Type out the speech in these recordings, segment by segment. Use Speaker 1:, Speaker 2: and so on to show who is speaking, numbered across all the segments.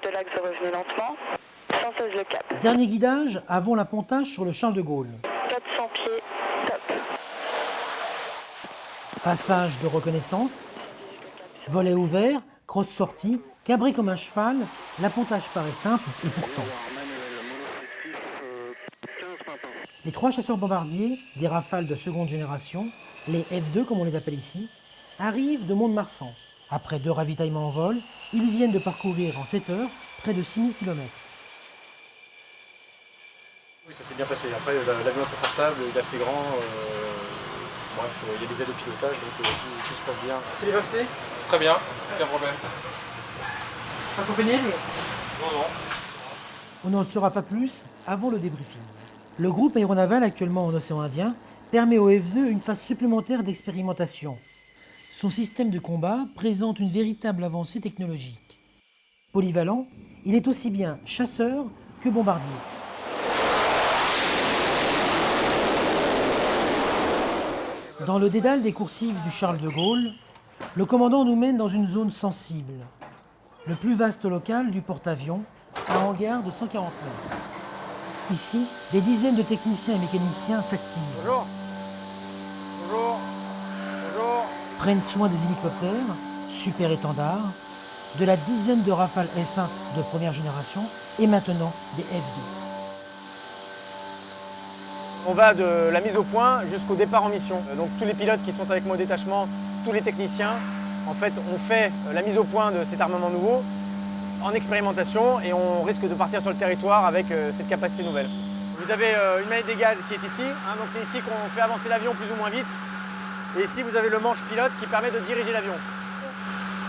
Speaker 1: de l'axe, revenez lentement. 116 le cap.
Speaker 2: Dernier guidage avant l'appontage sur le Charles de Gaulle.
Speaker 1: 400 pieds, top.
Speaker 2: Passage de reconnaissance, volet ouvert, crosse sortie, cabré comme un cheval, l'appontage paraît simple et pourtant. Les 3 chasseurs bombardiers, des Rafales de seconde génération, les F2 comme on les appelle ici, arrivent de Mont-de-Marsan. Après 2 ravitaillements en vol, ils viennent de parcourir en 7 heures près de 6000 km.
Speaker 3: Oui, ça s'est bien passé. Après, l'avion est confortable, il est assez grand. Bref, il y a des aides de pilotage, donc tout se passe bien.
Speaker 2: C'est les vaccins?
Speaker 3: Très bien, aucun problème.
Speaker 2: Pas trop pénible?
Speaker 3: Non, non.
Speaker 2: On n'en saura pas plus avant le débriefing. Le groupe aéronaval actuellement en océan Indien permet au F2 une phase supplémentaire d'expérimentation. Son système de combat présente une véritable avancée technologique. Polyvalent, il est aussi bien chasseur que bombardier. Dans le dédale des coursives du Charles de Gaulle, le commandant nous mène dans une zone sensible, le plus vaste local du porte-avions, un hangar de 140 mètres. Ici, des dizaines de techniciens et mécaniciens s'activent.
Speaker 3: Bonjour. Bonjour. Bonjour.
Speaker 2: Prennent soin des hélicoptères, super étendards, de la dizaine de Rafales F1 de première génération et maintenant des F2.
Speaker 4: On va de la mise au point jusqu'au départ en mission. Donc tous les pilotes qui sont avec moi au détachement, tous les techniciens, en fait, on fait la mise au point de cet armement nouveau en expérimentation et on risque de partir sur le territoire avec cette capacité nouvelle. Vous avez une manette des gaz qui est ici, donc c'est ici qu'on fait avancer l'avion plus ou moins vite. Et ici, vous avez le manche pilote qui permet de diriger l'avion.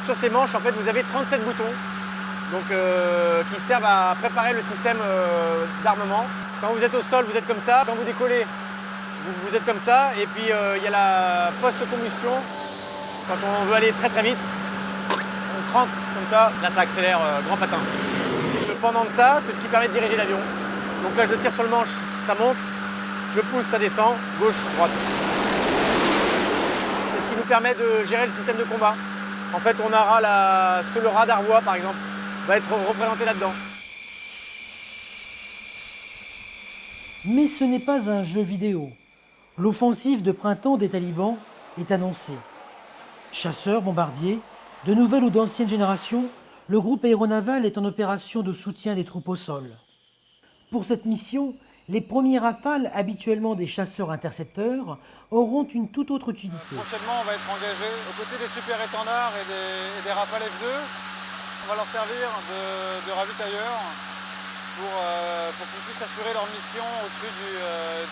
Speaker 4: Sur ces manches, en fait, vous avez 37 boutons donc, qui servent à préparer le système d'armement. Quand vous êtes au sol, vous êtes comme ça. Quand vous décollez, vous êtes comme ça. Et puis, il y a la post-combustion. Quand on veut aller très très vite, on crante comme ça. Là, ça accélère grand patin. Le pendant de ça, c'est ce qui permet de diriger l'avion. Donc là, je tire sur le manche, ça monte. Je pousse, ça descend. Gauche, droite. C'est ce qui nous permet de gérer le système de combat. En fait, on aura ce que le radar voit, par exemple, va être représenté là-dedans.
Speaker 2: Mais ce n'est pas un jeu vidéo. L'offensive de printemps des talibans est annoncée. Chasseurs, bombardiers, de nouvelles ou d'anciennes générations, le groupe aéronaval est en opération de soutien des troupes au sol. Pour cette mission, les premiers Rafales, habituellement des chasseurs-intercepteurs, auront une toute autre utilité.
Speaker 5: Prochainement, on va être engagé aux côtés des super étendards et des Rafales F2. On va leur servir de ravitailleurs pour qu'ils puissent assurer leur mission au-dessus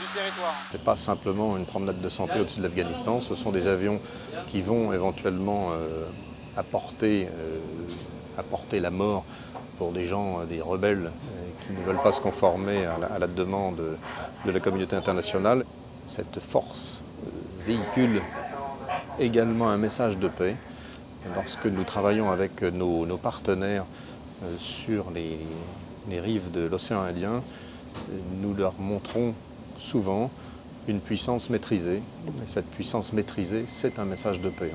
Speaker 5: du territoire.
Speaker 6: Ce n'est pas simplement une promenade de santé au-dessus de l'Afghanistan, ce sont des avions qui vont éventuellement apporter la mort pour des gens, des rebelles qui ne veulent pas se conformer à la demande de la communauté internationale. Cette force véhicule également un message de paix. Lorsque nous travaillons avec nos partenaires sur les rives de l'océan Indien, nous leur montrons souvent une puissance maîtrisée. Et cette puissance maîtrisée, c'est un message de paix.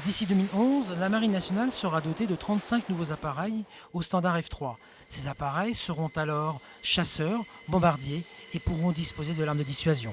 Speaker 2: D'ici 2011, la Marine nationale sera dotée de 35 nouveaux appareils au standard F3. Ces appareils seront alors chasseurs, bombardiers et pourront disposer de l'arme de dissuasion.